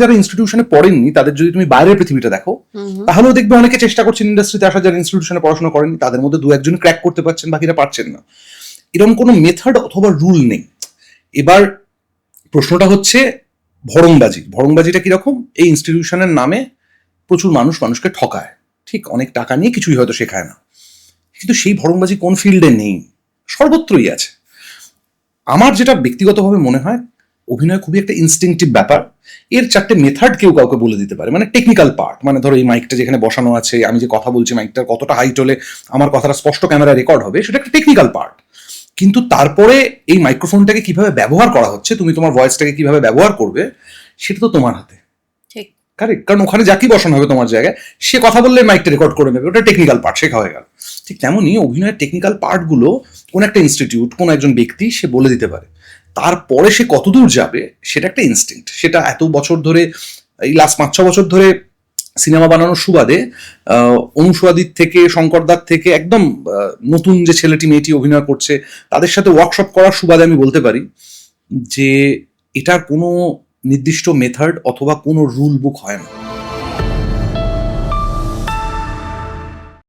যারা ইনস্টিটিউশনে পড়েননি তাদের যদি তুমি বাইরের পৃথিবীটা দেখো, তাহলেও দেখবে অনেকে চেষ্টা করছেন ইন্ডাস্ট্রিতে আসা, যারা ইনস্টিটিউশনে পড়াশোনা করেনি তাদের মধ্যে দু একজন ক্র্যাক করতে পারছেন, বাকিরা পারছেন না। এরকম কোনো মেথড অথবা রুল নেই। এবার প্রশ্নটা হচ্ছে ভড়ংবাজিটা কিরকম? এই ইনস্টিটিউশনের নামে প্রচুর মানুষকে ঠকায়, ঠিক, অনেক টাকা নিয়ে কিছুই হয়তো শেখায় না, কিন্তু সেই ভড়ংবাজি কোন ফিল্ডে নেই? সর্বত্রই আছে। আমার যেটা ব্যক্তিগতভাবে মনে হয়, অভিনয় খুবই একটা ইনস্টিংক্টিভ ব্যাপার। এর চারটে মেথড কেউ কাউকে বলে দিতে পারে, মানে টেকনিক্যাল পার্ট, মানে ধরো এই মাইকটা যেখানে বসানো আছে, আমি যে কথা বলছি মাইকটার কতটা হাইট হলে আমার কথাটা স্পষ্ট ক্যামেরা রেকর্ড হবে, সেটা একটা টেকনিক্যাল পার্ট। কিন্তু তারপরে এই মাইক্রোফোনটাকে কিভাবে ব্যবহার করা হচ্ছে, তুমি তোমার ভয়েসটাকে কিভাবে ব্যবহার করবে, সেটা তো তোমার হাতে। কারেক্ট, কারণ ওখানে যাকেই বসানো হবে তোমার জায়গায়, সে কথা বললে মাইকটা রেকর্ড করে নেবে, ওটা টেকনিক্যাল পার্ট, শেখা হয়ে গেল। ঠিক তেমনই অভিনয়ের টেকনিক্যাল পার্টগুলো কোন একটা ইনস্টিটিউট, কোন একজন ব্যক্তি সে বলে দিতে পারে। তারপরে সে কতদূর যাবে সেটা একটা ইনস্টিংক্ট। সেটা এত বছর ধরে, এই লাস্ট 5-6 বছর ধরে সিনেমা বানানোর সুবাদে অনুসুয়াদির থেকে, শঙ্করদার থেকে, একদম নতুন যে ছেলেটি মেয়েটি অভিনয় করছে তাদের সাথে ওয়ার্কশপ করার সুবাদে আমি বলতে পারি যে এটার কোনো নির্দিষ্ট মেথড অথবা কোনো রুল বুক হয় না।